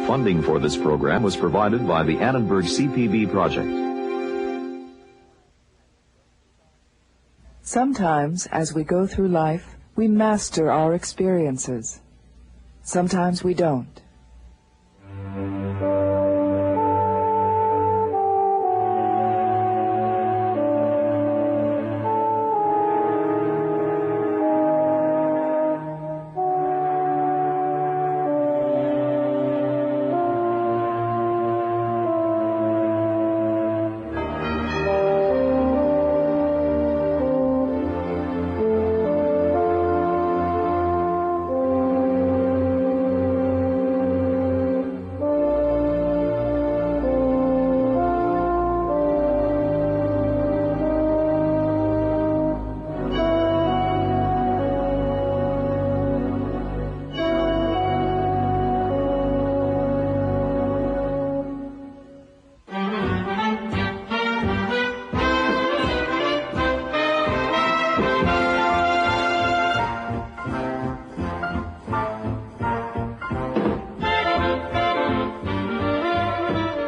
Funding for this program was provided by the Annenberg CPB Project. Sometimes, as we go through life, we master our experiences. Sometimes we don't.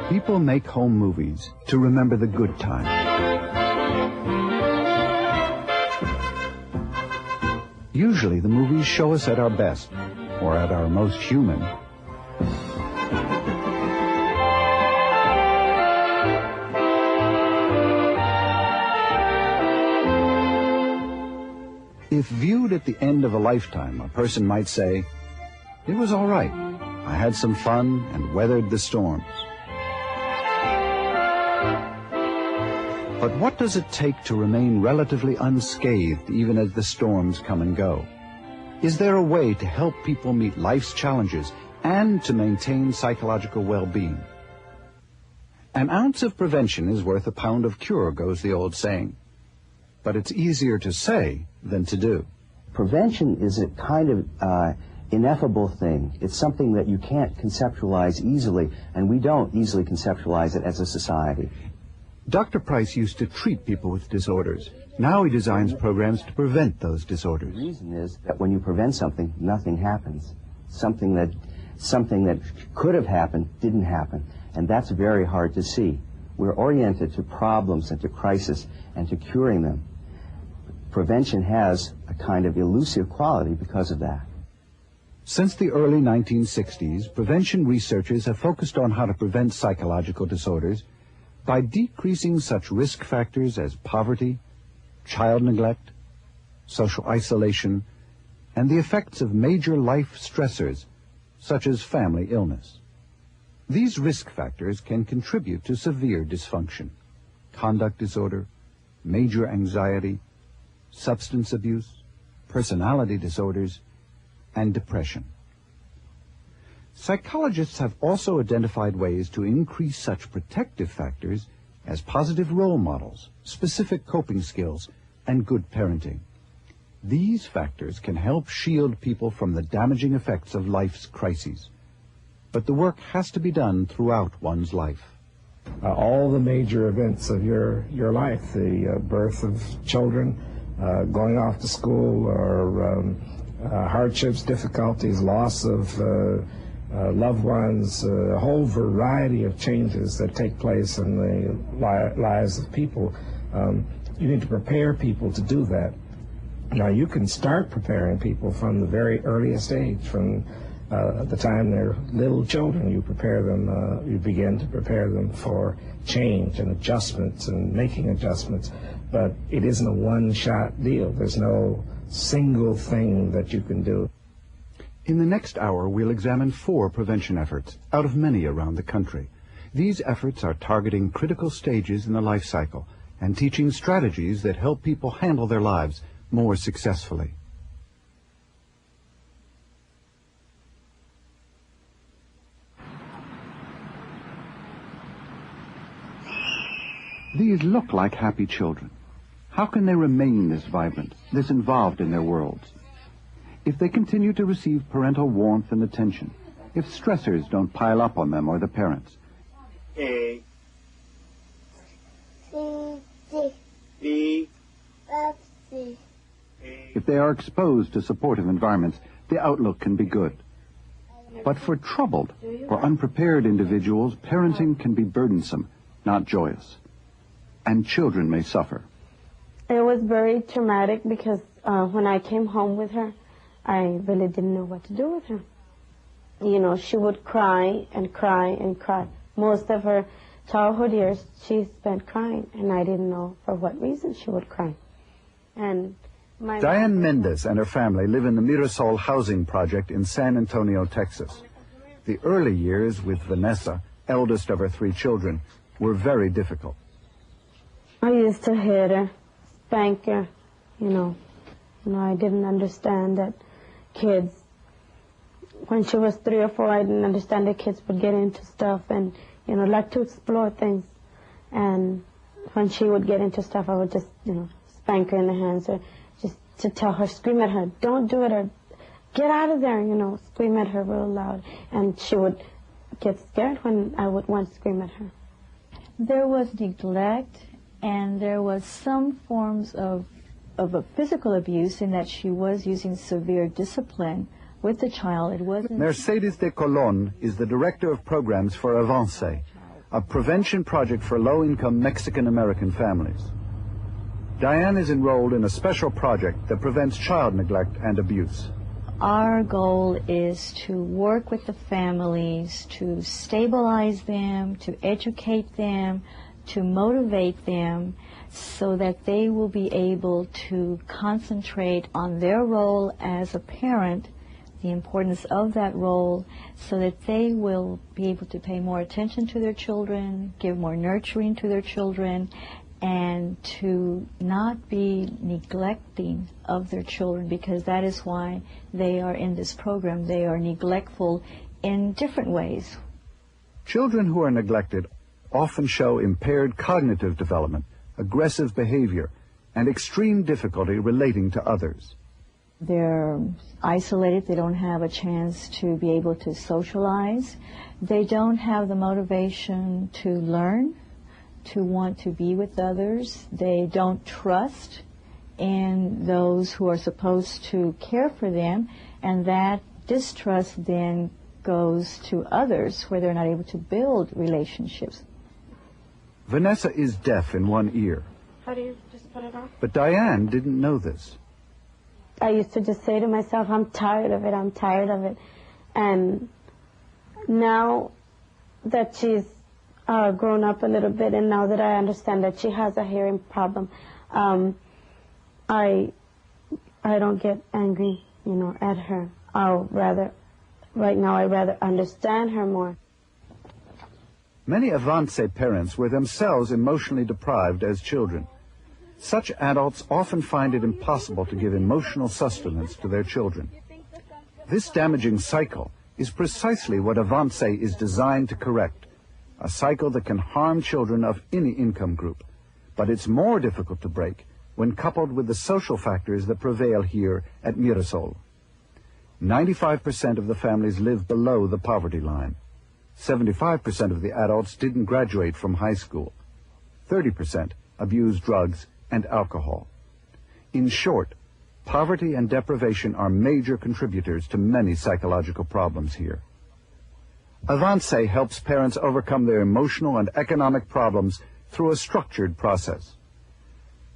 People make home movies to remember the good times. Usually the movies show us at our best, or at our most human. If viewed at the end of a lifetime, a person might say, "It was all right. I had some fun and weathered the storms." But what does it take to remain relatively unscathed even as the storms come and go? Is there a way to help people meet life's challenges and to maintain psychological well-being? An ounce of prevention is worth a pound of cure, goes the old saying. But it's easier to say than to do. Prevention is a kind of ineffable thing. It's something that you can't conceptualize easily, and we don't easily conceptualize it as a society. Dr. Price used to treat people with disorders. Now he designs programs to prevent those disorders. The reason is that when you prevent something, nothing happens. Something that could have happened didn't happen, and that's very hard to see. We're oriented to problems and to crisis and to curing them. Prevention has a kind of elusive quality because of that. Since the early 1960s, prevention researchers have focused on how to prevent psychological disorders by decreasing such risk factors as poverty, child neglect, social isolation, and the effects of major life stressors, such as family illness. These risk factors can contribute to severe dysfunction, conduct disorder, major anxiety, substance abuse, personality disorders, and depression. Psychologists have also identified ways to increase such protective factors as positive role models, specific coping skills, and good parenting. These factors can help shield people from the damaging effects of life's crises. But the work has to be done throughout one's life. All the major events of your life, the birth of children, going off to school, or hardships, difficulties, loss of loved ones, a whole variety of changes that take place in the lives of people. You need to prepare people to do that. Now, you can start preparing people from the very earliest age, from the time they're little children. You prepare them, you begin to prepare them for change and adjustments and making adjustments. But it isn't a one-shot deal. There's no single thing that you can do. In the next hour, we'll examine 4 prevention efforts out of many around the country. These efforts are targeting critical stages in the life cycle and teaching strategies that help people handle their lives more successfully. These look like happy children. How can they remain this vibrant, this involved in their worlds? If they continue to receive parental warmth and attention, if stressors don't pile up on them or the parents. A, C, D, B, F, C, If they are exposed to supportive environments, the outlook can be good. But for troubled or unprepared individuals, parenting can be burdensome, not joyous. And children may suffer. It was very traumatic because when I came home with her, I really didn't know what to do with her. You know, she would cry and cry and cry. Most of her childhood years, she spent crying, and I didn't know for what reason she would cry. And Diane Mendez and her family live in the Mirasol housing project in San Antonio, Texas. The early years with Vanessa, eldest of her 3 children, were very difficult. I used to hit her, spank her, you know. I didn't understand that kids, when she was 3 or 4, I didn't understand that kids would get into stuff and, you know, like to explore things. And when she would get into stuff, I would just, you know, spank her in the hands or just to tell her, scream at her, don't do it, or get out of there, you know, scream at her real loud. And she would get scared when I would want to scream at her. There was neglect, and there was some forms of a physical abuse in that she was using severe discipline with the child. It wasn't. Mercedes de Colon is the director of programs for Avance, a prevention project for low-income Mexican-American families. Diane is enrolled in a special project that prevents child neglect and abuse. Our goal is to work with the families, to stabilize them, to educate them, to motivate them, so that they will be able to concentrate on their role as a parent, the importance of that role, so that they will be able to pay more attention to their children, give more nurturing to their children, and to not be neglecting of their children, because that is why they are in this program. They are neglectful in different ways. Children who are neglected often show impaired cognitive development, aggressive behavior, and extreme difficulty relating to others. They're isolated. They don't have a chance to be able to socialize. They don't have the motivation to learn, to want to be with others. They don't trust in those who are supposed to care for them, and that distrust then goes to others where they're not able to build relationships. Vanessa is deaf in one ear. How do you just put it off? But Diane didn't know this. I used to just say to myself, I'm tired of it, I'm tired of it. And now that she's grown up a little bit, and now that I understand that she has a hearing problem, I don't get angry, you know, at her. Right now I'd rather understand her more. Many Avance parents were themselves emotionally deprived as children. Such adults often find it impossible to give emotional sustenance to their children. This damaging cycle is precisely what Avance is designed to correct, a cycle that can harm children of any income group. But it's more difficult to break when coupled with the social factors that prevail here at Mirasol. 95% of the families live below the poverty line. 75% of the adults didn't graduate from high school. 30% abuse drugs and alcohol. In short, poverty and deprivation are major contributors to many psychological problems here. Avance helps parents overcome their emotional and economic problems through a structured process.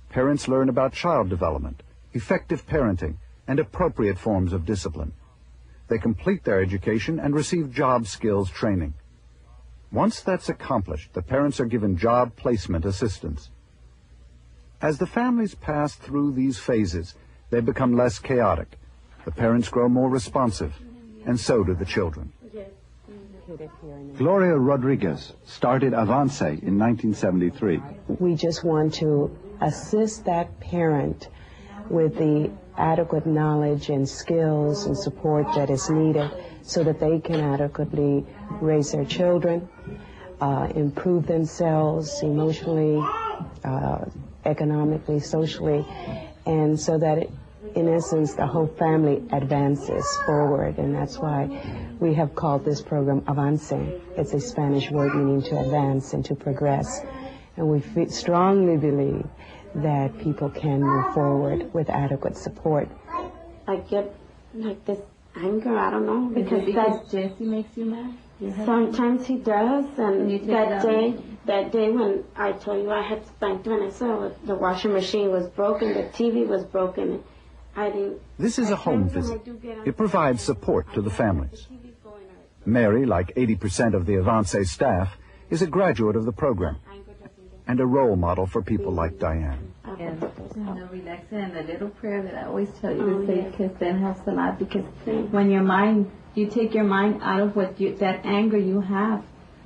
Parents learn about child development, effective parenting, and appropriate forms of discipline. They complete their education and receive job skills training. Once that's accomplished, the parents are given job placement assistance. As the families pass through these phases, they become less chaotic. The parents grow more responsive, and so do the children. Gloria Rodriguez started Avance in 1973. We just want to assist that parent with the adequate knowledge and skills and support that is needed so that they can adequately raise their children, improve themselves emotionally, economically, socially, and so that, in essence, the whole family advances forward. And that's why we have called this program Avance. It's a Spanish word meaning to advance and to progress. And we strongly believe that people can move forward with adequate support. I get like this anger, I don't know, because Jesse makes you mad? Sometimes he does, and that day when I told you I had spanked Vanessa, the washing machine was broken, the TV was broken, I didn't... This is a home visit. It provides support to the families. Mary, like 80% of the Avance staff, is a graduate of the program and a role model for people like Diane. And relaxing, and the little prayer that I always tell you to say, because that helps a lot, because when you take your mind out of that anger you have,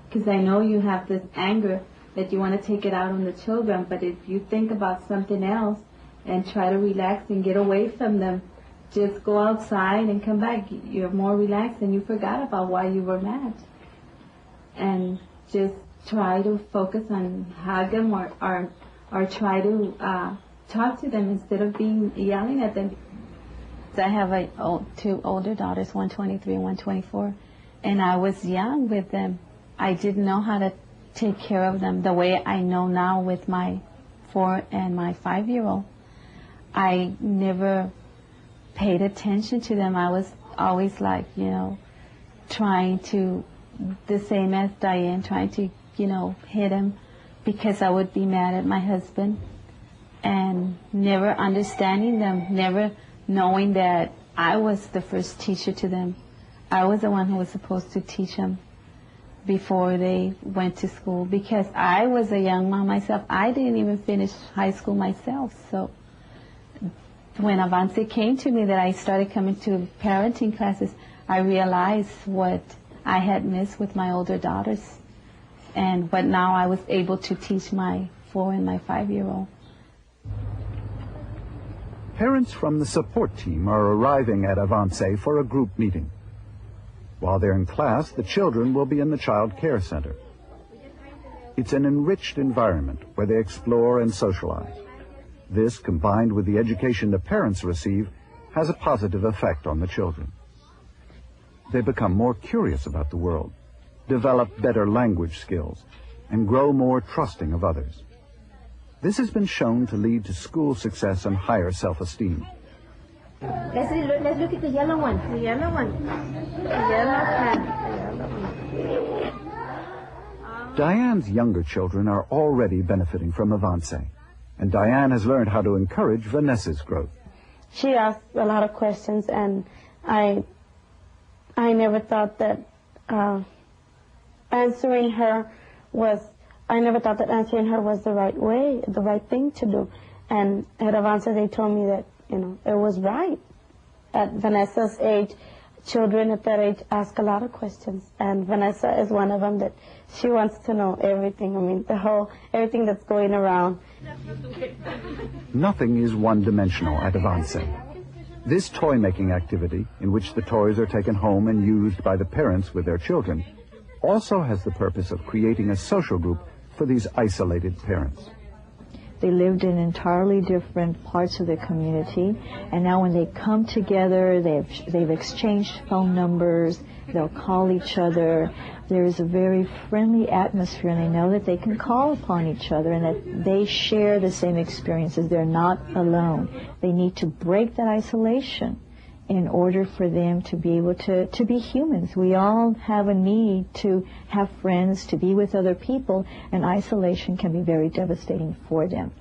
because I know you have this anger that you want to take it out on the children, but if you think about something else and try to relax and get away from them, just go outside and come back, you're more relaxed and you forgot about why you were mad. And just try to focus on hug them or try to talk to them instead of yelling at them. I have two older daughters, 123 and 124, and I was young with them. I didn't know how to take care of them the way I know now with my 4 and my 5-year-old. I never paid attention to them. I was always like, trying to, the same as Diane, trying to, hit him because I would be mad at my husband, and never understanding them, never knowing that I was the first teacher to them. I was the one who was supposed to teach them before they went to school, because I was a young mom myself. I didn't even finish high school myself. So when Avance came to me that I started coming to parenting classes, I realized what I had missed with my older daughters, and what now I was able to teach my 4 and my 5-year-old. Parents from the support team are arriving at Avance for a group meeting. While they're in class, the children will be in the child care center. It's an enriched environment where they explore and socialize. This, combined with the education the parents receive, has a positive effect on the children. They become more curious about the world, develop better language skills, and grow more trusting of others. This has been shown to lead to school success and higher self-esteem. Let's look at the yellow one. The yellow one. The yellow pen. Diane's younger children are already benefiting from Avance, and Diane has learned how to encourage Vanessa's growth. She asked a lot of questions, and I never thought that answering her was the right way, the right thing to do. And at Avance, they told me that, it was right. At Vanessa's age, children at that age ask a lot of questions. And Vanessa is one of them that she wants to know everything. I mean, everything that's going around. Nothing is one-dimensional at Avance. This toy-making activity, in which the toys are taken home and used by the parents with their children, also has the purpose of creating a social group for these isolated parents. They lived in entirely different parts of the community, and now when they come together, they've exchanged phone numbers, they'll call each other. There is a very friendly atmosphere, and they know that they can call upon each other and that they share the same experiences. They're not alone. They need to break that isolation in order for them to be able to be humans. We all have a need to have friends, to be with other people, and isolation can be very devastating for them.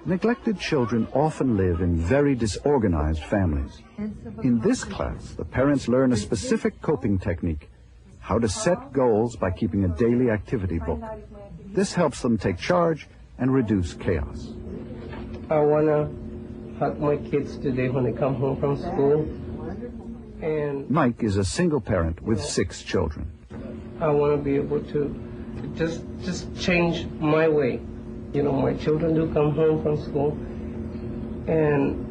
Neglected children often live in very disorganized families. In this class, the parents learn a specific coping technique, how to set goals by keeping a daily activity book. This helps them take charge and reduce chaos. I want to hug my kids today when they come home from school. And Mike is a single parent with 6 children. I want to be able to just change my way. My children do come home from school, and,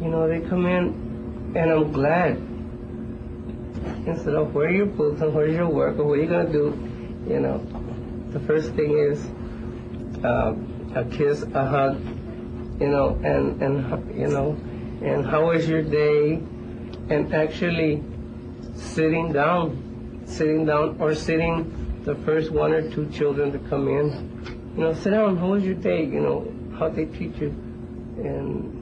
they come in, and I'm glad. Instead of, where are your books and where's your work, or what are you going to do, the first thing is a kiss, a hug, and how was your day, and actually sitting down, or sitting the first 1 or 2 children to come in, sit down, how was your day, how'd they treat you, and,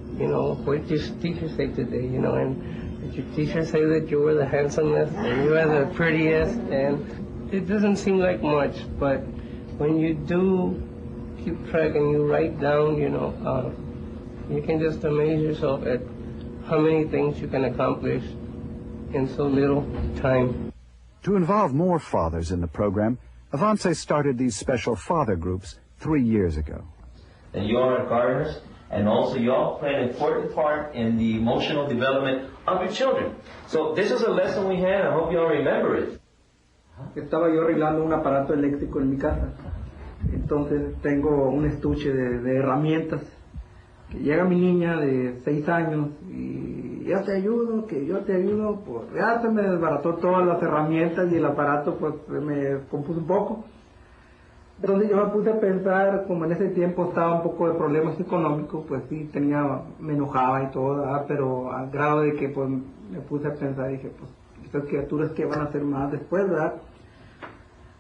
what did your teacher say today, and did your teacher say that you were the handsomest, and you were the prettiest, and it doesn't seem like much, but when you do keep track and you write down, you can just amaze yourself at how many things you can accomplish in so little time. To involve more fathers in the program, Avance started these special father groups 3 years ago. And you are gardeners, and also you all play an important part in the emotional development of your children. So this is a lesson we had. I hope you all remember it. Estaba yo arreglando un aparato eléctrico en mi casa. Entonces tengo un estuche de herramientas. Que llega mi niña de 6 años y yo te ayudo, pues ya se me desbarató todas las herramientas y el aparato pues me compuso un poco. Entonces yo me puse a pensar, como en ese tiempo estaba un poco de problemas económicos, pues sí, me enojaba y todo, ¿verdad? Pero al grado de que pues me puse a pensar y dije, pues estas criaturas que van a hacer más después, ¿verdad?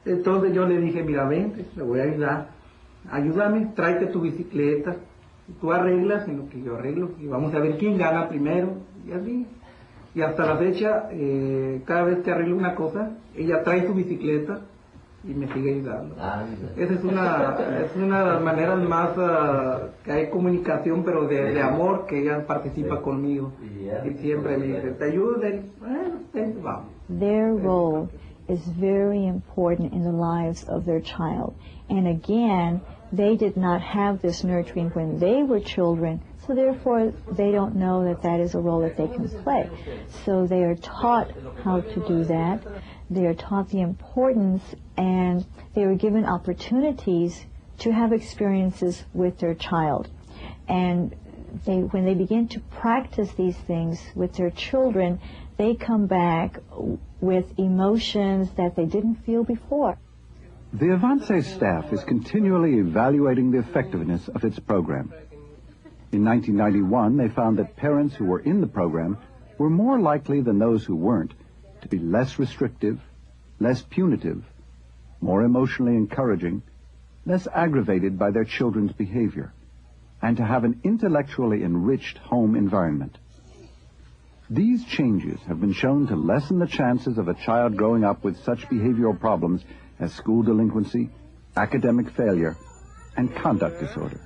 Entonces yo le dije, mira, vente, le voy a ayudar, ayúdame, tráete tu bicicleta, tú arreglas en lo que yo arreglo y vamos a ver quién gana primero, y así. Y hasta la fecha, cada vez que arreglo una cosa, ella trae su bicicleta y me sigue ayudando. Esa es una de las maneras más que hay comunicación, pero de amor, que ella participa conmigo. Y siempre me dice, te ayudo, bueno, vamos. Their role is very important in the lives of their child. And again, they did not have this nurturing when they were children, so therefore they don't know that that is a role that they can play. So they are taught how to do that. They are taught the importance, and they were given opportunities to have experiences with their child. And when they begin to practice these things with their children, they come back with emotions that they didn't feel before. The Avance staff is continually evaluating the effectiveness of its program. In 1991, they found that parents who were in the program were more likely than those who weren't to be less restrictive, less punitive, more emotionally encouraging, less aggravated by their children's behavior, and to have an intellectually enriched home environment. These changes have been shown to lessen the chances of a child growing up with such behavioral problems as school delinquency, academic failure, and conduct disorder.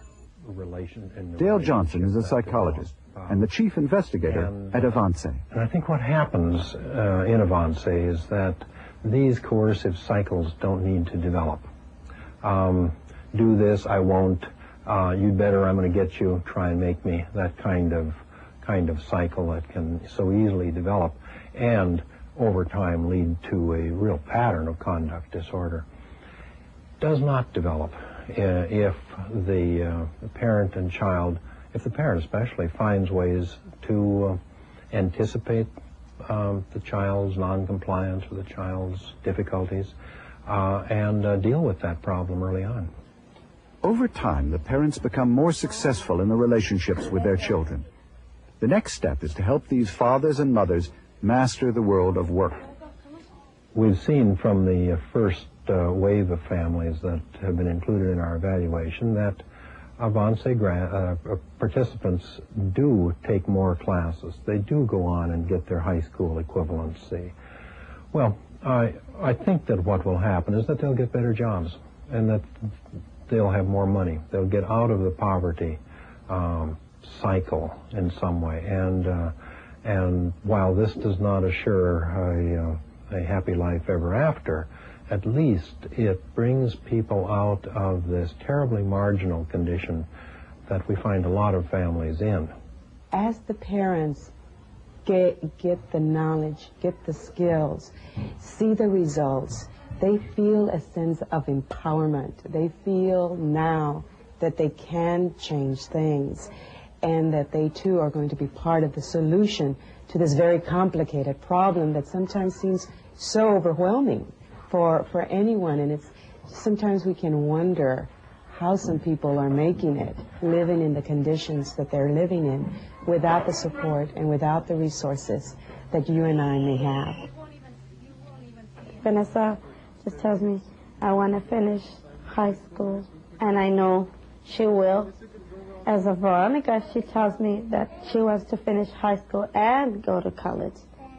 Dale Johnson is a psychologist and the chief investigator at Avance. And I think what happens in Avance is that these coercive cycles don't need to develop. Do this, I won't, you'd better, I'm going to get you, try and make me, that kind of cycle that can so easily develop and over time lead to a real pattern of conduct disorder. Does not develop if the parent and child, if the parent especially, finds ways to anticipate the child's noncompliance or the child's difficulties and deal with that problem early on. Over time, the parents become more successful in the relationships with their children. The next step is to help these fathers and mothers master the world of work. We've seen from the first wave of families that have been included in our evaluation that Avance participants do take more classes. They do go on and get their high school equivalency. Well, I think that what will happen is that they'll get better jobs and that they'll have more money. They'll get out of the poverty cycle in some way. And while this does not assure a happy life ever after, at least it brings people out of this terribly marginal condition that we find a lot of families in. As the parents get the knowledge, get the skills, see the results, they feel a sense of empowerment. They feel now that they can change things and that they too are going to be part of the solution to this very complicated problem that sometimes seems so overwhelming for anyone. And it's sometimes we can wonder how some people are making it, living in the conditions that they're living in without the support and without the resources that you and I may have. Vanessa just tells me I want to finish high school. and I know she will. As of Veronica, she tells me that she wants to finish high school and go to college.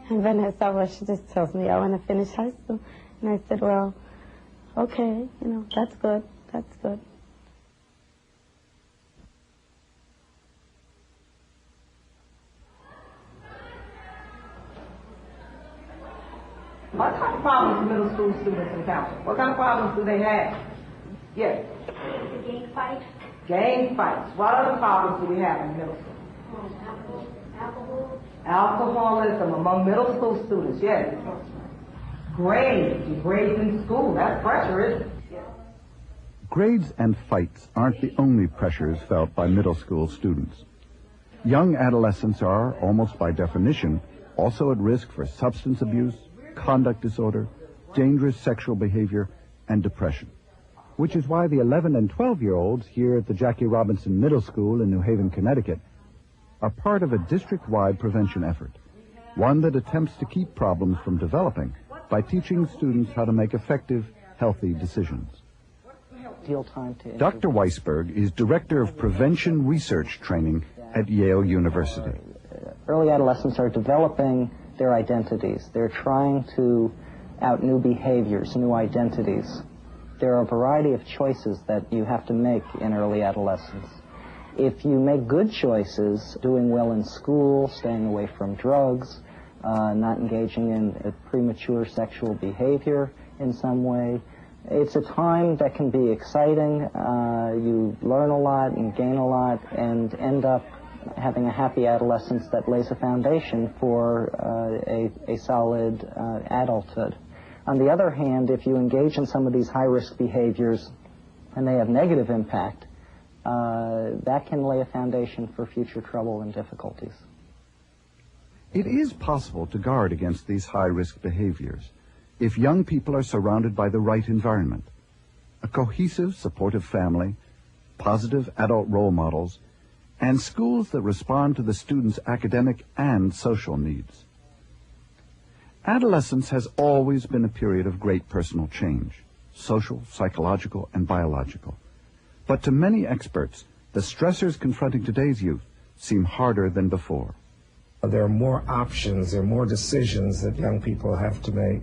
And Vanessa, well, she just tells me, I want to finish high school. And I said, well, okay, you know, that's good, that's good. What kind of problems do middle school students encounter? What kind of problems do they have? Yes. Gang fights. Gang fights. What other problems do we have in middle school? Alcoholism among middle school students, yes. Grades. Grades in school. That's pressure, isn't it? Grades and fights aren't the only pressures felt by middle school students. Young adolescents are, almost by definition, also at risk for substance abuse, conduct disorder, dangerous sexual behavior, and depression. Which is why the 11 and 12-year-olds here at the Jackie Robinson Middle School in New Haven, Connecticut, are part of a district-wide prevention effort, one that attempts to keep problems from developing by teaching students how to make effective, healthy decisions. Dr. Weisberg is Director of Prevention Research Training at Yale University. Early adolescents are developing their identities. They're trying to out new behaviors, new identities. There are a variety of choices that you have to make in early adolescence. If you make good choices, doing well in school, staying away from drugs, not engaging in premature sexual behavior in some way, it's a time that can be exciting. You learn a lot and gain a lot and end up having a happy adolescence that lays a foundation for a solid adulthood. On the other hand, if you engage in some of these high-risk behaviors and they have negative impact, that can lay a foundation for future trouble and difficulties. It is possible to guard against these high-risk behaviors if young people are surrounded by the right environment, a cohesive, supportive family, positive adult role models, and schools that respond to the students' academic and social needs. Adolescence has always been a period of great personal change, social, psychological, and biological. But to many experts, the stressors confronting today's youth seem harder than before. There are more options, there are more decisions that young people have to make.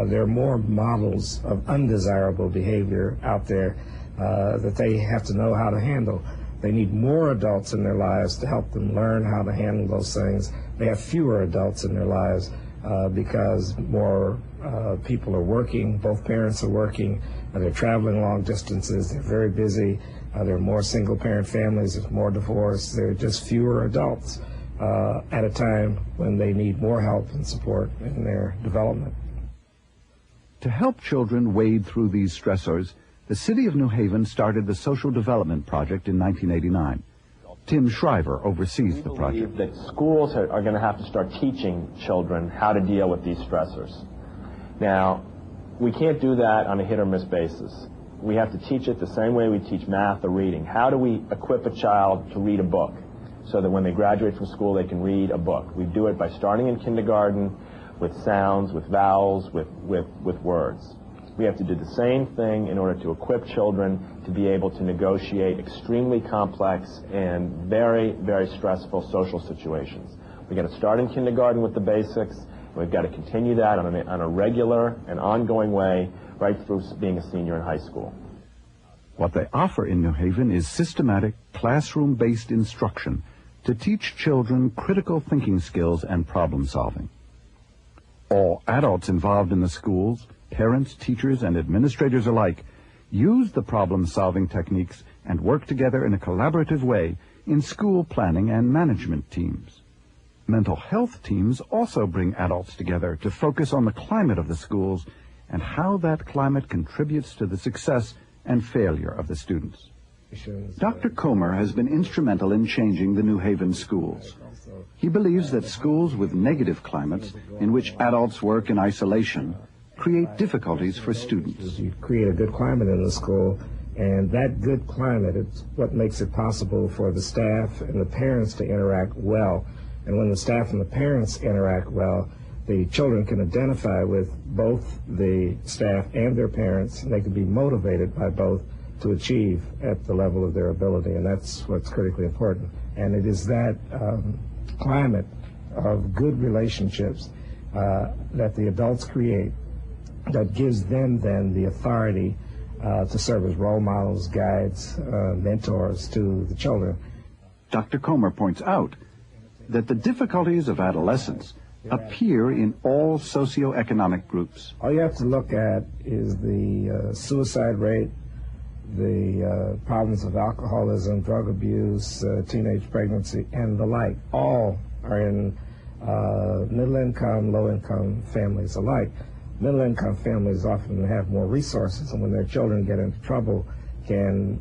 There are more models of undesirable behavior out there that they have to know how to handle. They need more adults in their lives to help them learn how to handle those things. They have fewer adults in their lives because more people are working, both parents are working, they're traveling long distances, they're very busy, there are more single-parent families, there's more divorce, there are just fewer adults at a time when they need more help and support in their development. To help children wade through these stressors, the City of New Haven started the Social Development Project in 1989. Tim Shriver oversees the project. That schools are going to have to start teaching children how to deal with these stressors. Now, we can't do that on a hit-or-miss basis. We have to teach it the same way we teach math or reading. How do we equip a child to read a book so that when they graduate from school they can read a book? We do it by starting in kindergarten with sounds, with vowels, with words. We have to do the same thing in order to equip children to be able to negotiate extremely complex and very, very stressful social situations. We've got to start in kindergarten with the basics. We've got to continue that on a regular and ongoing way right through being a senior in high school. What they offer in New Haven is systematic, classroom-based instruction to teach children critical thinking skills and problem solving. All adults involved in the schools, parents, teachers, and administrators alike, use the problem-solving techniques and work together in a collaborative way in school planning and management teams. Mental health teams also bring adults together to focus on the climate of the schools and how that climate contributes to the success and failure of the students. Dr. Comer has been instrumental in changing the New Haven schools. He believes that schools with negative climates, in which adults work in isolation, create difficulties for students. You create a good climate in the school, and that good climate is what makes it possible for the staff and the parents to interact well. And when the staff and the parents interact well, the children can identify with both the staff and their parents, and they can be motivated by both to achieve at the level of their ability, and that's what's critically important. And it is that climate of good relationships that the adults create that gives them then the authority to serve as role models, guides, mentors to the children. Dr. Comer points out that the difficulties of adolescence appear in all socioeconomic groups. All you have to look at is the suicide rate, the problems of alcoholism, drug abuse, teenage pregnancy, and the like. All are in middle-income, low-income families alike. Middle-income families often have more resources, and when their children get into trouble, can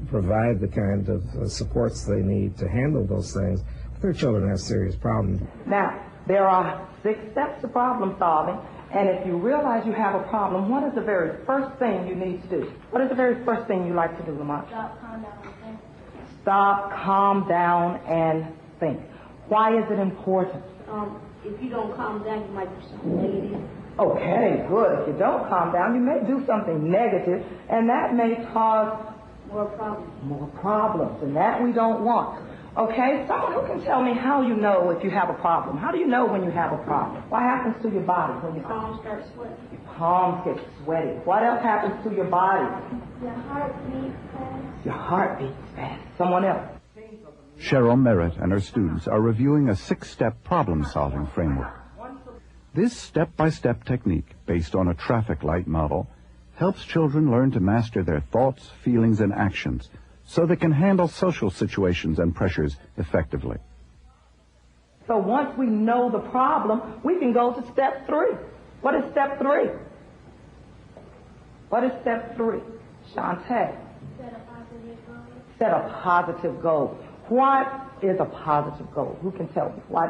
provide the kind of supports they need to handle those things. But their children have serious problems. Now, there are 6 steps to problem solving, and if you realize you have a problem, what is the very first thing you need to do? What is the very first thing you like to do, Lamont? Stop, calm down, and think. Stop, calm down, and think. Why is it important? If you don't calm down, you might do something negative. Okay, good. If you don't calm down, you may do something negative, and that may cause More problems. more problems, and that we don't want. Okay, someone who can tell me how you know if you have a problem. How do you know when you have a problem? What happens to your body when you Palms start sweating. Your palms get sweaty. What else happens to your body? Your heart beats fast. Your heart beats fast. Someone else. Cheryl Merritt and her students are reviewing a 6-step problem-solving framework. This step-by-step technique, based on a traffic light model, helps children learn to master their thoughts, feelings, and actions so they can handle social situations and pressures effectively. So once we know the problem, we can go to step 3. What is step 3? What is step 3? Shantae. Set a positive goal. Set a positive goal. What is a positive goal? Who can tell me? Why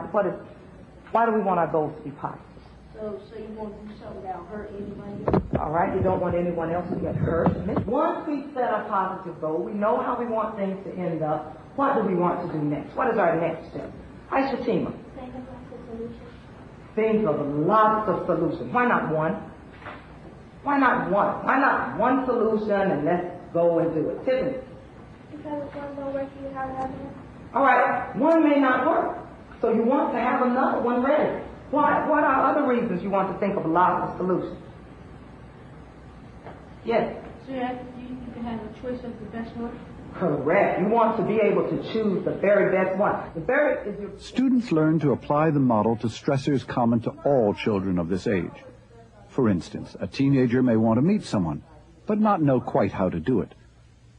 do we want our goals to be positive? So you won't do something that'll hurt anybody? All right, you don't want anyone else to get hurt. Once we set a positive goal, we know how we want things to end up. What do we want to do next? What is our next step? Hi, Shatima. Think of lots of solutions. Think of lots of solutions. Why not one? Why not one? Why not one solution and let's go and do it? Tiffany. Because if one don't work, you have another one. All right, one may not work. So you want to have another one ready. Why? What are other reasons you want to think of lots of solutions? Yes? So you can have a choice of the best one? Correct. You want to be able to choose the very best one. Students learn to apply the model to stressors common to all children of this age. For instance, a teenager may want to meet someone, but not know quite how to do it.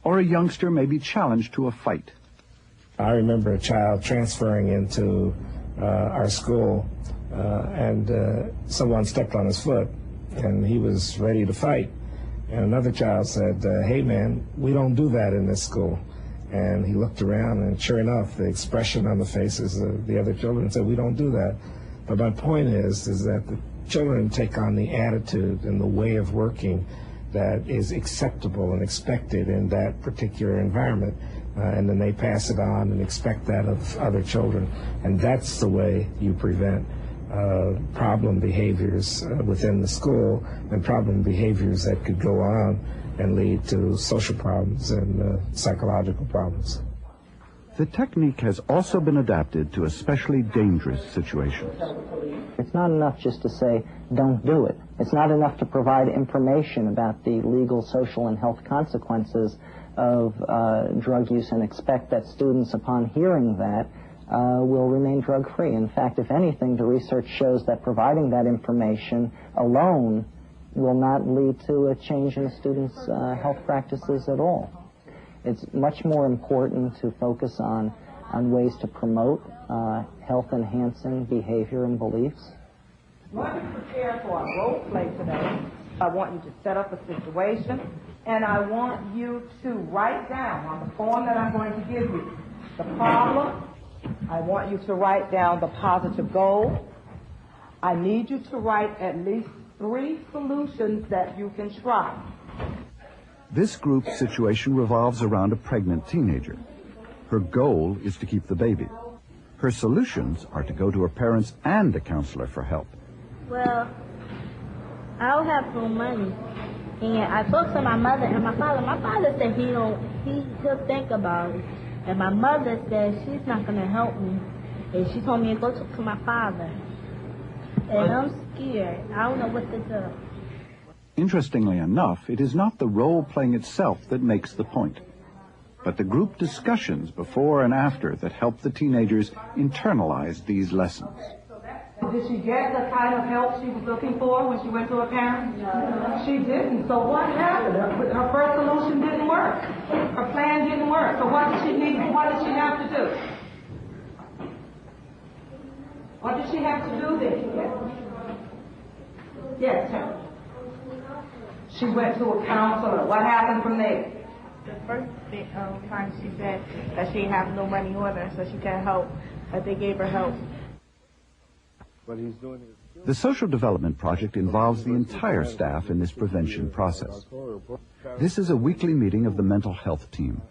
Or a youngster may be challenged to a fight. I remember a child transferring into our school, and someone stepped on his foot, and he was ready to fight. And another child said, hey man, we don't do that in this school. And he looked around, and sure enough, the expression on the faces of the other children said, we don't do that. But my point is that the children take on the attitude and the way of working that is acceptable and expected in that particular environment. And then they pass it on and expect that of other children. And that's the way you prevent problem behaviors within the school and problem behaviors that could go on and lead to social problems and psychological problems. The technique has also been adapted to especially dangerous situations. It's not enough just to say, don't do it. It's not enough to provide information about the legal, social, and health consequences of drug use and expect that students, upon hearing that, will remain drug-free. In fact, if anything, the research shows that providing that information alone will not lead to a change in a student's health practices at all. It's much more important to focus on ways to promote health-enhancing behavior and beliefs. When you prepare for a role play today, I want you to set up a situation, and I want you to write down on the form that I'm going to give you the problem. I want you to write down the positive goal. I need you to write at least 3 solutions that you can try. This group situation revolves around a pregnant teenager. Her goal is to keep the baby. Her solutions are to go to her parents and a counselor for help. Well, I don't have no money, And I spoke to my mother and my father. My father said he'll think about it. And my mother said she's not going to help me. And she told me to go talk to my father. And I'm scared. I don't know what to do. Interestingly enough, it is not the role-playing itself that makes the point, but the group discussions before and after that help the teenagers internalize these lessons. Did she get the kind of help she was looking for when she went to her parents? No. She didn't. So what happened? Her first solution didn't work. Her plan didn't work. So what did she need? What did she have to do? What did she have to do then? Yes, sir. She went to a counselor. What happened from there? The first time she said that she didn't have no money on her, so she can't help, but they gave her help. The Social Development Project involves the entire staff in this prevention process. This is a weekly meeting of the mental health team.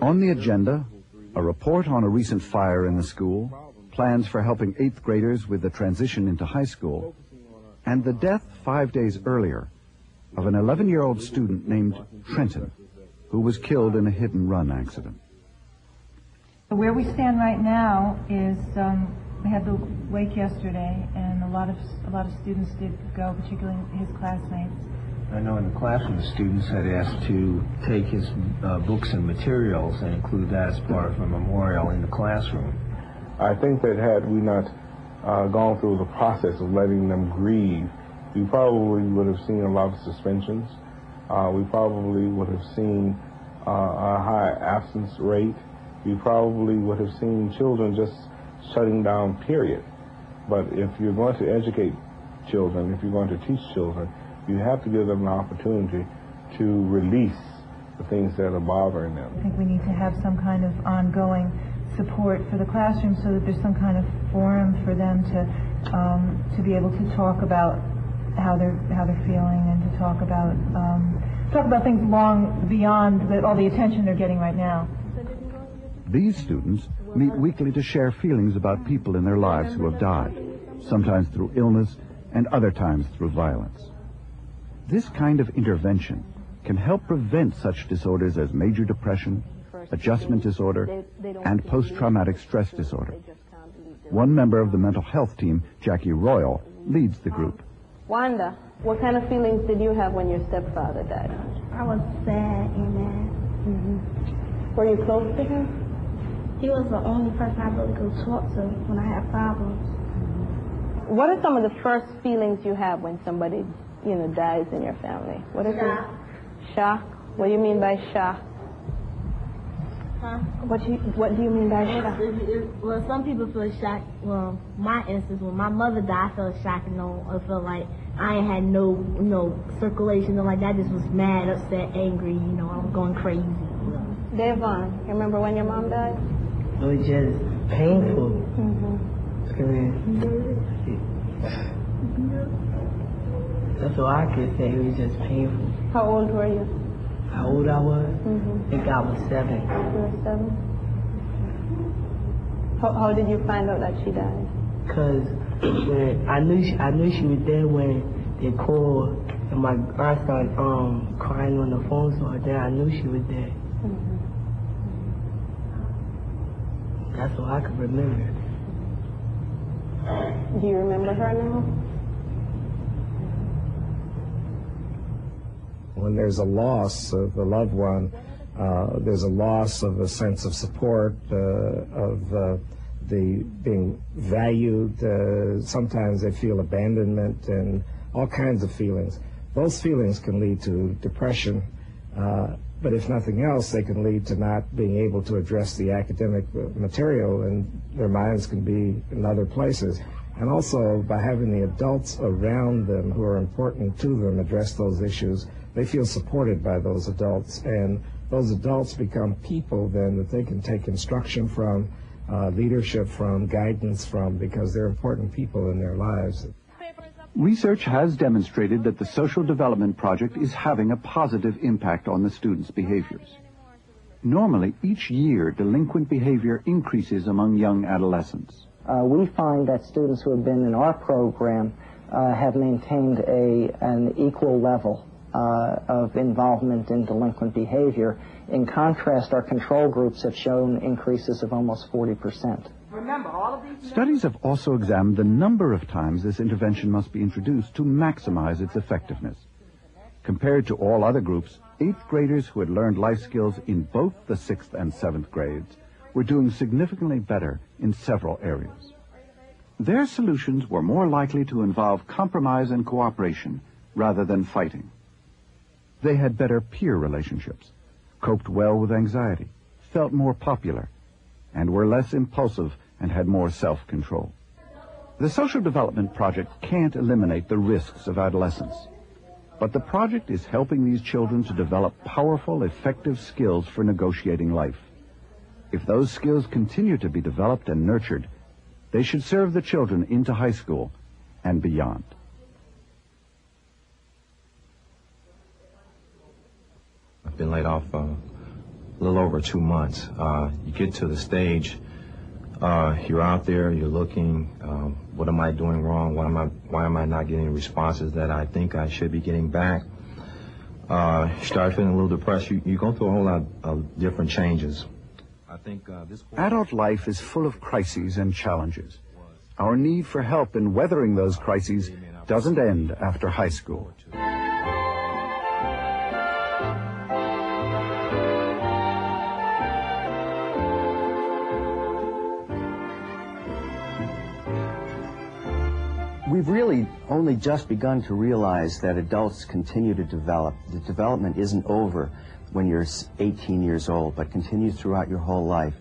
On the agenda, a report on a recent fire in the school, plans for helping 8th graders with the transition into high school, and the death 5 days earlier of an 11-year-old student named Trenton, who was killed in a hit-and-run accident. Where we stand right now is we had the wake yesterday, and a lot of students did go, particularly his classmates. I know in the classroom the students had asked to take his books and materials and include that as part of a memorial in the classroom. I think that had we not gone through the process of letting them grieve, we probably would have seen a lot of suspensions. We probably would have seen a high absence rate. We probably would have seen children just shutting down, period. But if you're going to educate children, if you're going to teach children, you have to give them an opportunity to release the things that are bothering them. I think we need to have some kind of ongoing support for the classroom so that there's some kind of forum for them to be able to talk about how they're feeling and to talk about things long beyond all the attention they're getting right now. These students meet weekly to share feelings about people in their lives who have died, sometimes through illness and other times through violence. This kind of intervention can help prevent such disorders as major depression, adjustment disorder, and post-traumatic stress disorder. One member of the mental health team, Jackie Royal, leads the group. Wanda, what kind of feelings did you have when your stepfather died? I was sad and mad. Mm-hmm. Were you close to him? He was the only person I really could talk to when I had problems. What are some of the first feelings you have when somebody, dies in your family? What is it? Shock. What do you mean by shock? Huh? What do you mean by shock? Well, some people feel shocked. Well, my instance, when my mother died, I felt shocked and I felt like I ain't had no circulation or like that. I just was mad, upset, angry. I was going crazy. Devon, you remember when your mom died? It was just painful. That's all I could say. It was just painful. How old were you? How old I was? I think I was 7. You were 7? How did you find out that she died? Because I knew she was there when they called, and my aunt started crying on the phone, so then I knew she was there. That's all I can remember. Do you remember her now? When there's a loss of a loved one, there's a loss of a sense of support, of the being valued. Sometimes they feel abandonment and all kinds of feelings. Those feelings can lead to depression. But if nothing else, they can lead to not being able to address the academic material, and their minds can be in other places. And also, by having the adults around them who are important to them address those issues, they feel supported by those adults. And those adults become people then that they can take instruction from, leadership from, guidance from, because they're important people in their lives. Research has demonstrated that the Social Development Project is having a positive impact on the students' behaviors. Normally, each year, delinquent behavior increases among young adolescents. We find that students who have been in our program have maintained an equal level of involvement in delinquent behavior. In contrast, our control groups have shown increases of almost 40%. Studies have also examined the number of times this intervention must be introduced to maximize its effectiveness. Compared to all other groups, 8th graders who had learned life skills in both the 6th and 7th grades were doing significantly better in several areas. Their solutions were more likely to involve compromise and cooperation rather than fighting. They had better peer relationships, coped well with anxiety, felt more popular, and were less impulsive and had more self-control. The Social Development Project can't eliminate the risks of adolescence, but the project is helping these children to develop powerful, effective skills for negotiating life. If those skills continue to be developed and nurtured, they should serve the children into high school and beyond. I've been laid off a little over 2 months. You get to the stage, you're out there, you're looking, what am I doing wrong? Why am I not getting responses that I think I should be getting back? You start feeling a little depressed. You go through a whole lot of different changes. I think Adult life is full of crises and challenges. Our need for help in weathering those crises doesn't end after high school. We've really only just begun to realize that adults continue to develop. The development isn't over when you're 18 years old, but continues throughout your whole life.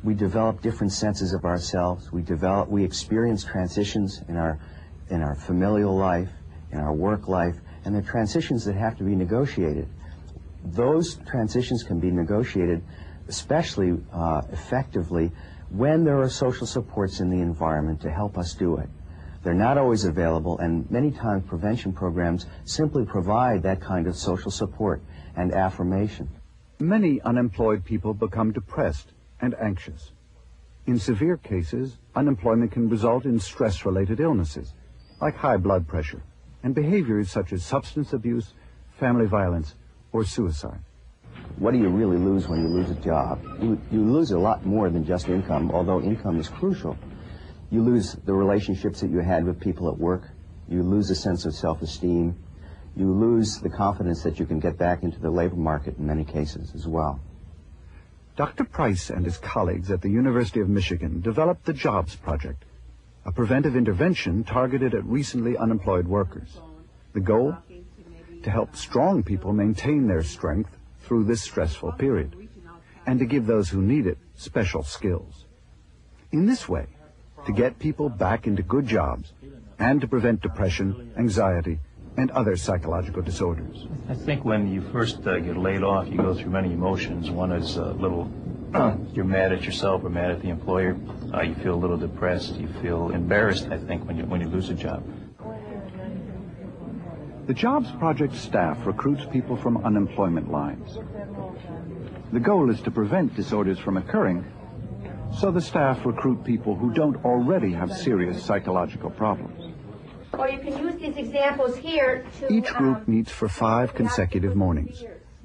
We develop different senses of ourselves. We experience transitions in our familial life, in our work life, and the transitions that have to be negotiated. Those transitions can be negotiated especially effectively when there are social supports in the environment to help us do it. They're not always available, and many times prevention programs simply provide that kind of social support and affirmation. Many unemployed people become depressed and anxious. In severe cases, unemployment can result in stress-related illnesses, like high blood pressure, and behaviors such as substance abuse, family violence, or suicide. What do you really lose when you lose a job? You lose a lot more than just income, although income is crucial. You lose the relationships that you had with people at work. You lose a sense of self-esteem. You lose the confidence that you can get back into the labor market in many cases as well. Dr. Price and his colleagues at the University of Michigan developed the JOBS Project, a preventive intervention targeted at recently unemployed workers. The goal? To help strong people maintain their strength through this stressful period, and to give those who need it special skills. In this way, to get people back into good jobs and to prevent depression, anxiety, and other psychological disorders. I think when you first get laid off, you go through many emotions. One is a little, you're mad at yourself or mad at the employer. You feel a little depressed. You feel embarrassed, I think, when you lose a job. The Jobs Project staff recruits people from unemployment lines. The goal is to prevent disorders from occurring, so the staff recruit people who don't already have serious psychological problems. Or you can use these examples here to... Each group meets for 5 consecutive mornings.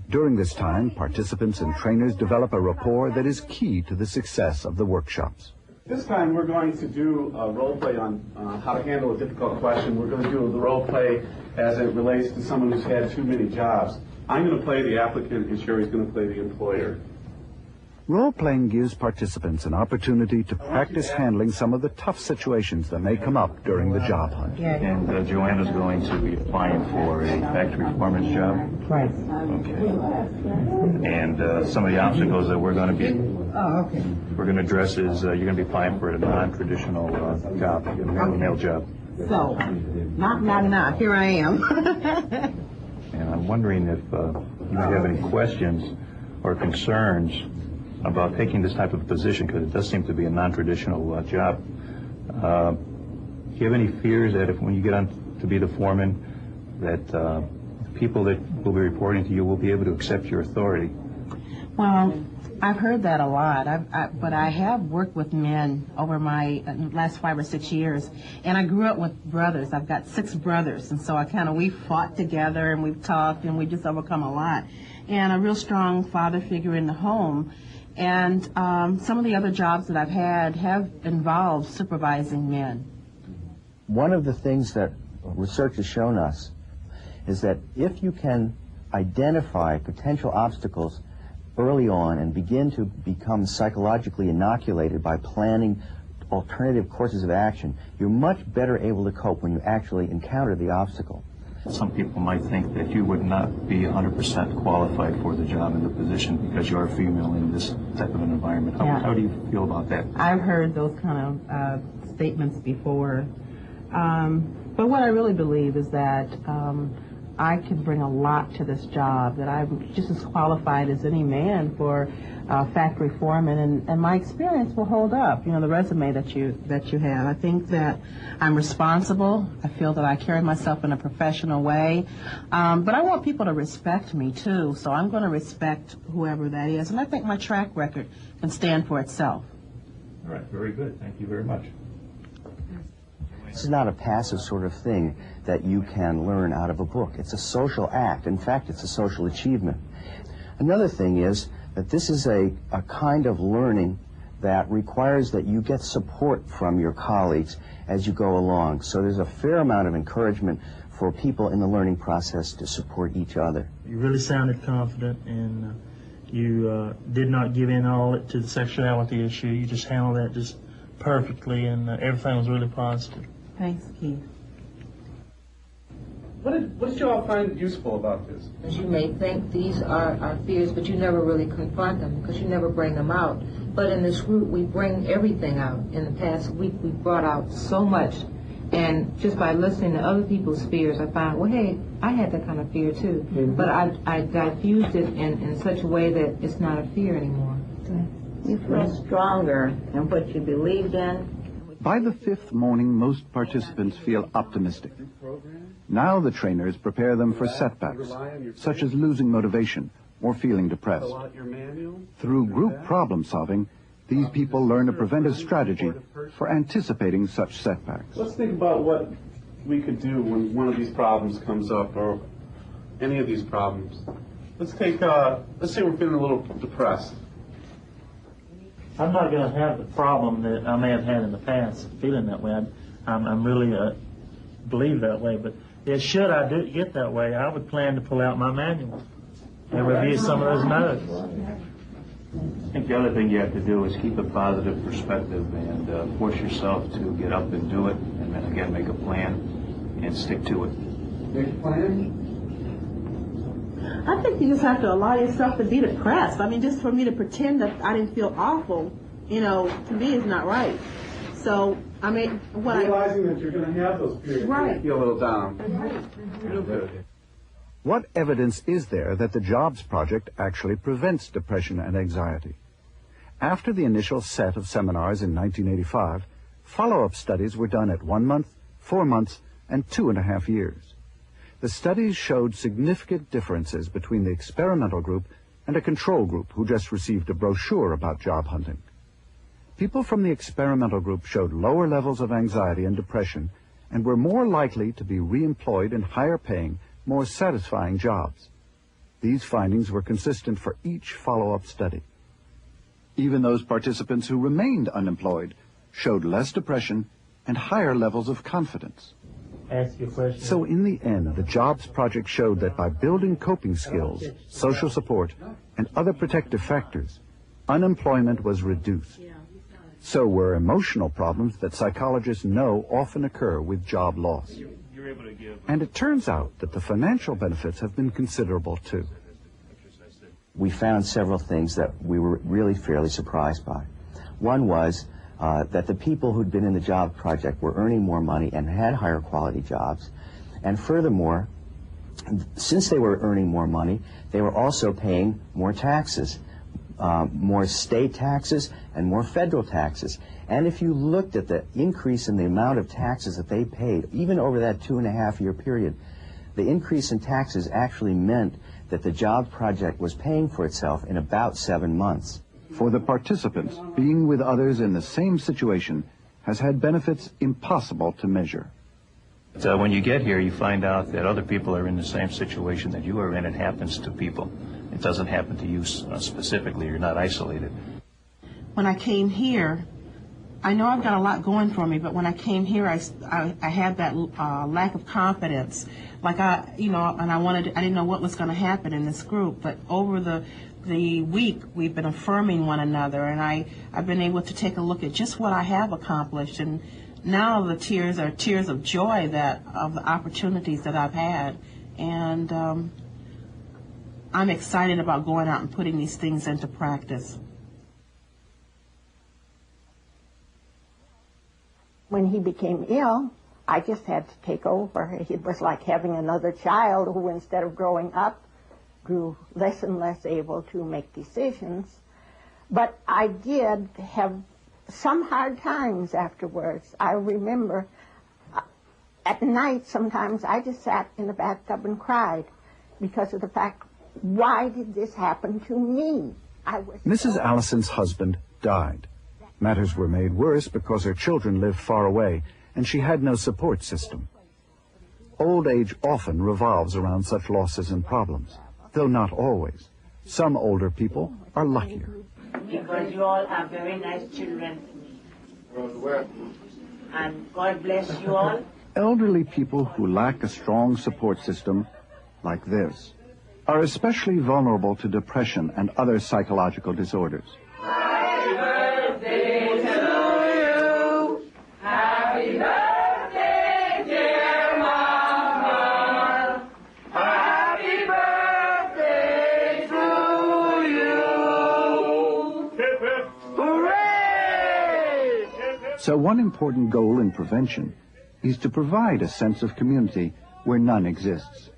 During this time, participants and trainers develop a rapport that is key to the success of the workshops. This time we're going to do a role play on how to handle a difficult question. We're going to do the role play as it relates to someone who's had too many jobs. I'm going to play the applicant and Sherry's going to play the employer. Role-playing gives participants an opportunity to practice handling some of the tough situations that may come up during the job hunt. And Joanna's going to be applying for a factory foreman's job. Right. Okay. And some of the obstacles that we're going to be we're going to address is you're going to be applying for a non-traditional job, a male job. So, knock, here I am. And I'm wondering if you have any questions or concerns about taking this type of position, because it does seem to be a non-traditional job. Do you have any fears that if when you get on to be the foreman, that people that will be reporting to you will be able to accept your authority? Well, I've heard that a lot, but I have worked with men over my last 5 or 6 years, and I grew up with brothers. I've got 6 brothers, and so we fought together, and we've talked, and we've just overcome a lot. And a real strong father figure in the home. And some of the other jobs that I've had have involved supervising men. One of the things that research has shown us is that if you can identify potential obstacles early on and begin to become psychologically inoculated by planning alternative courses of action, you're much better able to cope when you actually encounter the obstacle. Some people might think that you would not be 100% qualified for the job and the position because you are female in this type of an environment. How do you feel about that? I've heard those kind of statements before. But what I really believe is that I can bring a lot to this job, that I'm just as qualified as any man for factory foreman, and my experience will hold up, the resume that you have. I think that I'm responsible. I feel that I carry myself in a professional way. But I want people to respect me, too, so I'm going to respect whoever that is. And I think my track record can stand for itself. All right, very good. Thank you very much. This is not a passive sort of thing that you can learn out of a book. It's a social act. In fact, it's a social achievement. Another thing is that this is a kind of learning that requires that you get support from your colleagues as you go along. So there's a fair amount of encouragement for people in the learning process to support each other. You really sounded confident, and you did not give in all to the sexuality issue. You just handled that just perfectly, and everything was really positive. Thanks, Keith. What did you all find useful about this? As you may think, these are our fears, but you never really confront them because you never bring them out. But in this group, we bring everything out. In the past week, we brought out so much. And just by listening to other people's fears, I found, well, hey, I had that kind of fear too. Mm-hmm. But I diffused it in such a way that it's not a fear anymore. You feel stronger in what you believed in. By the 5th morning, most participants feel optimistic. Now the trainers prepare them for setbacks, such as losing motivation or feeling depressed. Through group problem solving, these people learn a preventive strategy for anticipating such setbacks. Let's think about what we could do when one of these problems comes up, or any of these problems. Let's say we're feeling a little depressed. I'm not going to have the problem that I may have had in the past, feeling that way. I'm really believe that way. But should I get that way, I would plan to pull out my manual and review some of those notes. I think the other thing you have to do is keep a positive perspective and force yourself to get up and do it, and then again make a plan and stick to it. Make a plan? I think you just have to allow yourself to be depressed. I mean, just for me to pretend that I didn't feel awful, to me is not right. So, I mean, realizing that you're going to have those periods, right. You feel a little down. What evidence is there that the JOBS project actually prevents depression and anxiety? After the initial set of seminars in 1985, follow-up studies were done at 1 month, 4 months, and 2.5 years. The studies showed significant differences between the experimental group and a control group who just received a brochure about job hunting. People from the experimental group showed lower levels of anxiety and depression and were more likely to be reemployed in higher-paying, more satisfying jobs. These findings were consistent for each follow-up study. Even those participants who remained unemployed showed less depression and higher levels of confidence. Ask your question. So in the end, the JOBS project showed that by building coping skills, social support, and other protective factors, unemployment was reduced. So were emotional problems that psychologists know often occur with job loss. And it turns out that the financial benefits have been considerable too. We found several things that we were really fairly surprised by. One was that the people who'd been in the job project were earning more money and had higher quality jobs. And furthermore, since they were earning more money, they were also paying more taxes, more state taxes and more federal taxes. And if you looked at the increase in the amount of taxes that they paid, even over that 2.5-year period, the increase in taxes actually meant that the job project was paying for itself in about 7 months. For the participants, being with others in the same situation has had benefits impossible to measure. So when you get here, you find out that other people are in the same situation that you are in. It happens to people. It doesn't happen to you specifically. You're not isolated. When I came here, I know I've got a lot going for me, but when I came here, I had that lack of confidence. Like I didn't know what was going to happen in this group. But over the week, we've been affirming one another, and I've been able to take a look at just what I have accomplished, and now the tears are tears of joy of the opportunities that I've had, and I'm excited about going out and putting these things into practice. When he became ill, I just had to take over. It was like having another child who, instead of growing up, grew less and less able to make decisions. But I did have some hard times afterwards. I remember at night sometimes I just sat in the bathtub and cried because of the fact, why did this happen to me? Mrs. Allison's husband died. Matters were made worse because her children lived far away and she had no support system. Old age often revolves around such losses and problems, though not always. Some older people are luckier. Because you all are very nice children to me. And God bless you all. Elderly people who lack a strong support system, like this, are especially vulnerable to depression and other psychological disorders. Happy birthday to you. Happy birthday, dear Mama. Happy birthday to you. Hooray! So one important goal in prevention is to provide a sense of community where none exists.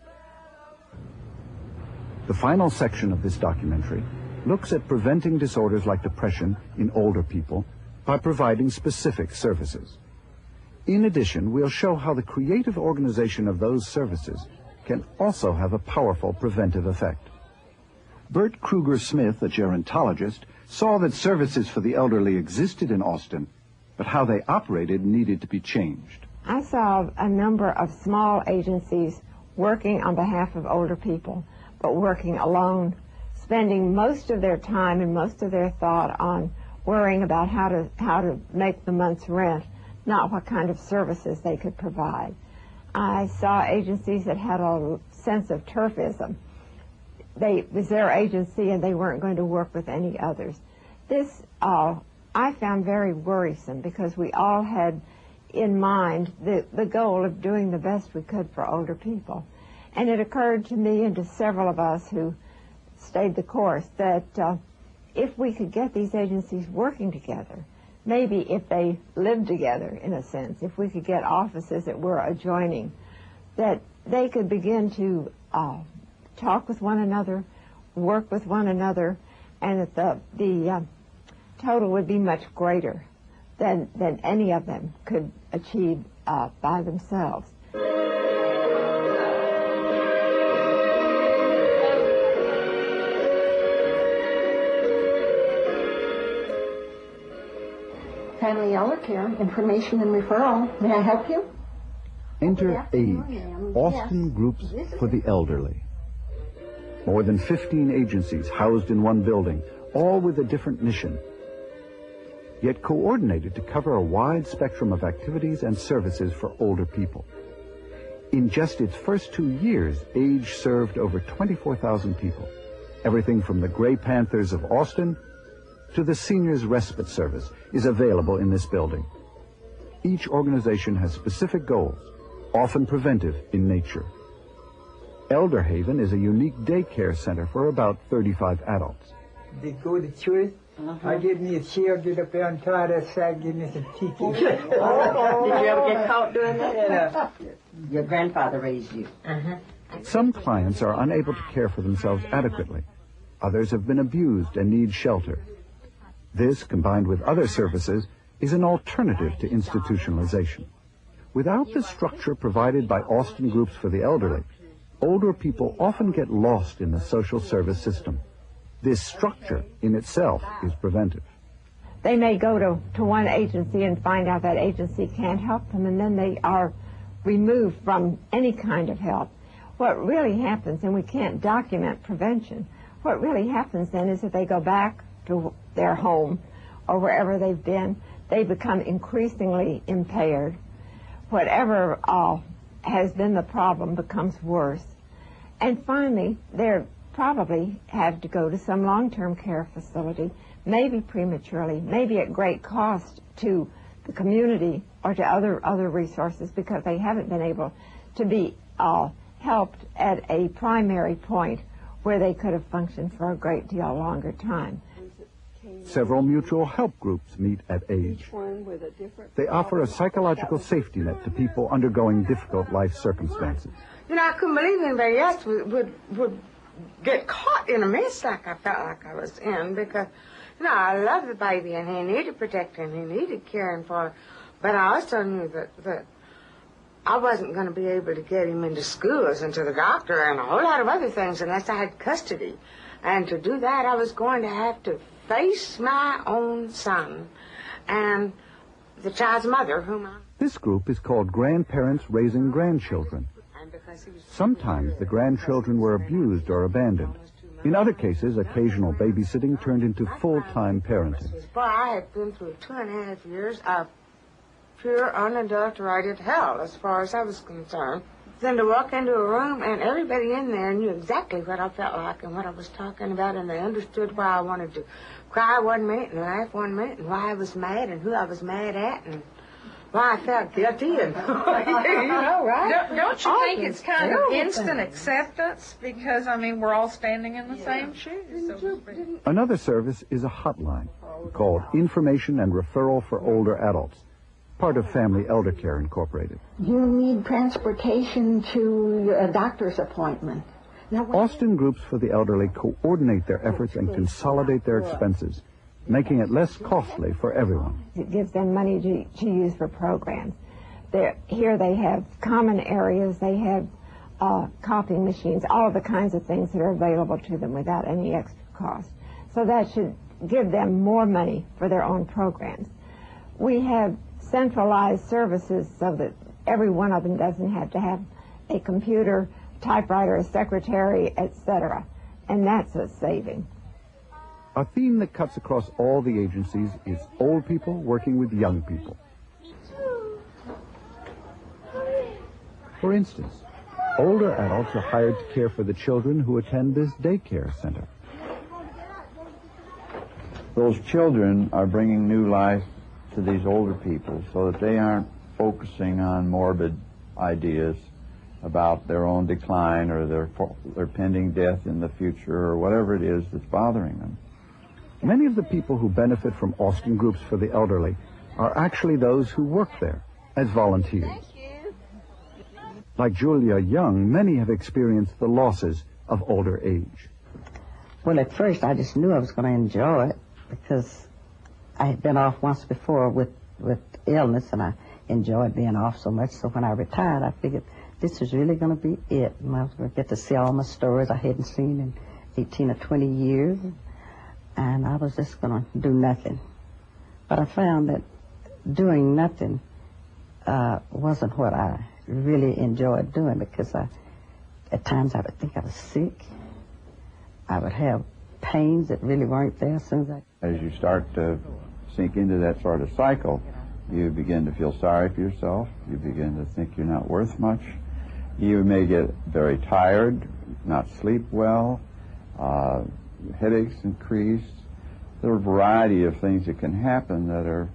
The final section of this documentary looks at preventing disorders like depression in older people by providing specific services. In addition, we'll show how the creative organization of those services can also have a powerful preventive effect. Bert Kruger Smith, a gerontologist, saw that services for the elderly existed in Austin, but how they operated needed to be changed. I saw a number of small agencies working on behalf of older people, but working alone, spending most of their time and most of their thought on worrying about how to make the month's rent, not what kind of services they could provide. I saw agencies that had a sense of turfism. It was their agency and they weren't going to work with any others. This I found very worrisome because we all had in mind the goal of doing the best we could for older people. And it occurred to me and to several of us who stayed the course that if we could get these agencies working together, maybe if they lived together in a sense, if we could get offices that were adjoining, that they could begin to talk with one another, work with one another, and that the total would be much greater than any of them could achieve by themselves. Family Elder Care, information and referral. May I help you? Enter AGE, Austin Groups for the Elderly. More than 15 agencies housed in one building, all with a different mission, yet coordinated to cover a wide spectrum of activities and services for older people. In just its first 2 years, AGE served over 24,000 people, everything from the Gray Panthers of Austin to the Seniors Respite Service is available in this building. Each organization has specific goals, often preventive in nature. Elder Haven is a unique daycare center for about 35 adults. They go to church. I give me a chair, get up there and tie that sack, give me some tickets. Did you ever get caught doing that? Your grandfather raised you. Some clients are unable to care for themselves adequately. Others have been abused and need shelter. This, combined with other services, is an alternative to institutionalization. Without the structure provided by Austin Groups for the Elderly, older people often get lost in the social service system. This structure in itself is preventive. They may go to one agency and find out that agency can't help them, and then they are removed from any kind of help. What really happens, and we can't document prevention, what really happens then is that they go back to their home or wherever they've been, they become increasingly impaired. Whatever has been the problem becomes worse. And finally, they probably have to go to some long-term care facility, maybe prematurely, maybe at great cost to the community or to other resources, because they haven't been able to be helped at a primary point where they could have functioned for a great deal longer time. Several mutual help groups meet at age. They offer a psychological safety net to people undergoing difficult life circumstances. You know, I couldn't believe anybody else would get caught in a mess like I felt like I was in, because, you know, I love the baby and he needed protecting, he needed caring for, but I also knew that I wasn't going to be able to get him into schools and to the doctor and a whole lot of other things unless I had custody. And to do that, I was going to have to face my own son and the child's mother, whom I... This group is called Grandparents Raising Grandchildren. Sometimes the grandchildren were abused or abandoned. In other cases, occasional babysitting turned into full-time parenting. Boy, I had been through 2.5 years of pure, unadulterated hell, as far as I was concerned. Then to walk into a room and everybody in there knew exactly what I felt like and what I was talking about, and they understood why I wanted to cry one minute and laugh one minute, and why I was mad and who I was mad at, and why I felt guilty, and you know, right? Don't you think it's kind of instant acceptance? Because, I mean, we're all standing in the same shoes, so to speak. Another service is a hotline called Information and Referral for Older Adults, part of Family Elder Care Incorporated. You need transportation to a doctor's appointment. Austin Groups for the Elderly coordinate their efforts and consolidate their expenses, making it less costly for everyone. It gives them money to use for programs. Here they have common areas, they have copying machines, all of the kinds of things that are available to them without any extra cost. So that should give them more money for their own programs. We have centralized services so that every one of them doesn't have to have a computer, typewriter, a secretary, etc. And that's a saving. A theme that cuts across all the agencies is old people working with young people. For instance, older adults are hired to care for the children who attend this daycare center. Those children are bringing new life to these older people so that they aren't focusing on morbid ideas about their own decline or their pending death in the future or whatever it is that's bothering them. Many of the people who benefit from Austin Groups for the Elderly are actually those who work there as volunteers. Like Julia Young, many have experienced the losses of older age. Well, at first I just knew I was going to enjoy it because I had been off once before with illness, and I enjoyed being off so much. So when I retired, I figured this was really going to be it. And I was going to get to see all my stories I hadn't seen in 18 or 20 years. And I was just going to do nothing. But I found that doing nothing wasn't what I really enjoyed doing, because at times I would think I was sick. I would have pains that really weren't there as soon as As you start to sink into that sort of cycle, you begin to feel sorry for yourself. You begin to think you're not worth much. You may get very tired, not sleep well, headaches increase. There are a variety of things that can happen that are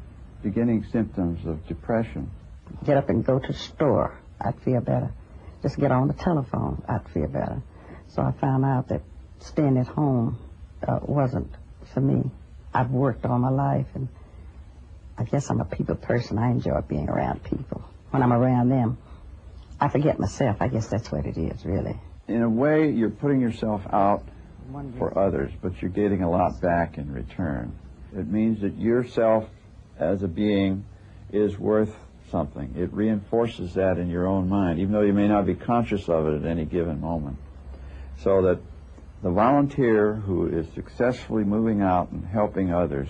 beginning symptoms of depression. Get up and go to the store, I'd feel better. Just get on the telephone, I'd feel better. So I found out that staying at home wasn't for me. I've worked all my life, and I guess I'm a people person. I enjoy being around people. When I'm around them, I forget myself. I guess that's what it is, really. In a way, you're putting yourself out for others, but you're getting a lot back in return. It means that yourself as a being is worth something. It reinforces that in your own mind, even though you may not be conscious of it at any given moment. So that The volunteer who is successfully moving out and helping others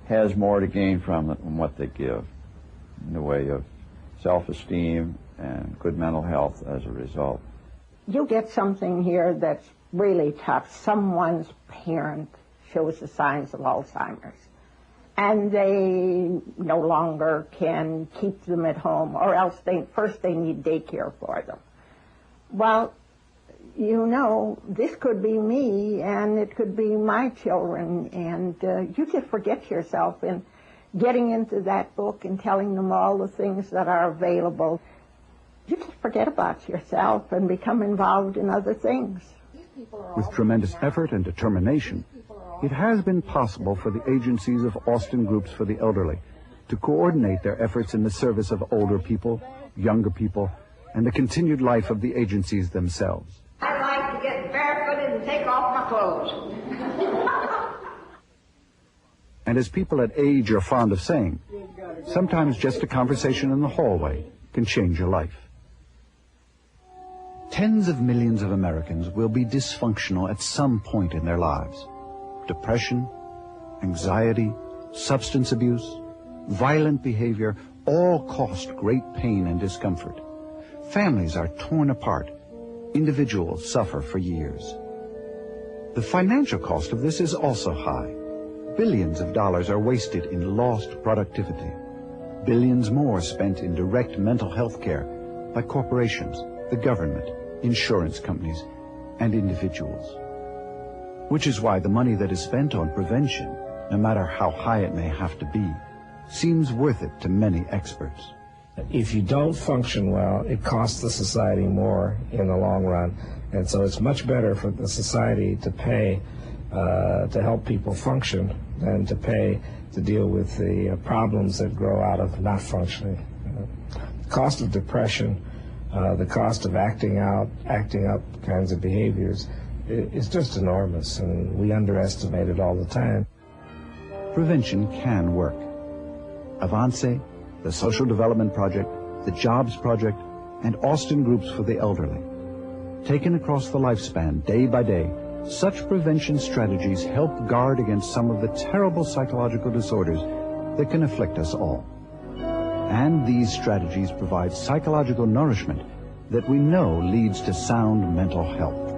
has more to gain from it than what they give in the way of self-esteem and good mental health as a result. You get something here that's really tough. Someone's parent shows the signs of Alzheimer's, and they no longer can keep them at home, or else first they need daycare for them. Well, you know, this could be me, and it could be my children, and you just forget yourself in getting into that book and telling them all the things that are available. You just forget about yourself and become involved in other things. With tremendous effort and determination, it has been possible for the agencies of Austin Groups for the Elderly to coordinate their efforts in the service of older people, younger people, and the continued life of the agencies themselves. I like to get barefooted and take off my clothes. And as people at age are fond of saying, sometimes just a conversation in the hallway can change your life. Tens of millions of Americans will be dysfunctional at some point in their lives. Depression, anxiety, substance abuse, violent behavior all cost great pain and discomfort. Families are torn apart. Individuals suffer for years. The financial cost of this is also high. Billions of dollars are wasted in lost productivity. Billions more spent in direct mental health care by corporations, the government, insurance companies, and individuals. Which is why the money that is spent on prevention, no matter how high it may have to be, seems worth it to many experts. If you don't function well, it costs the society more in the long run. And so it's much better for the society to pay to help people function than to pay to deal with the problems that grow out of not functioning. The cost of depression, the cost of acting up kinds of behaviors is just enormous, and we underestimate it all the time. Prevention can work. Avance, the Social Development Project, the Jobs Project, and Austin Groups for the Elderly. Taken across the lifespan, day by day, such prevention strategies help guard against some of the terrible psychological disorders that can afflict us all. And these strategies provide psychological nourishment that we know leads to sound mental health.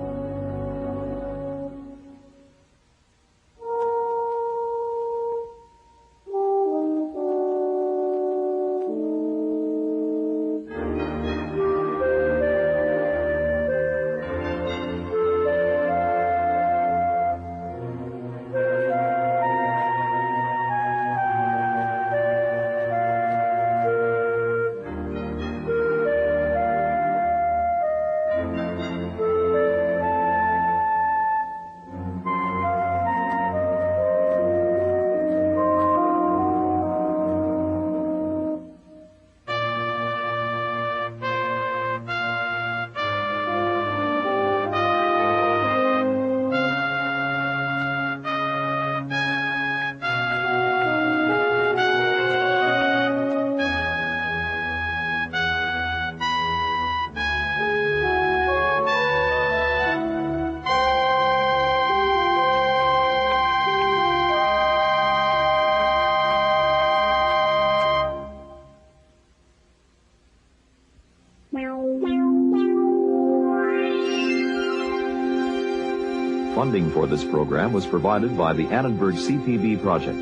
Funding for this program was provided by the Annenberg CPB Project.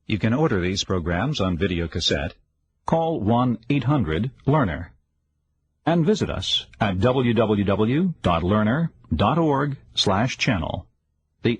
You can order these programs on video cassette. Call 1-800-LEARNER. And visit us at www.learner.org/channel. The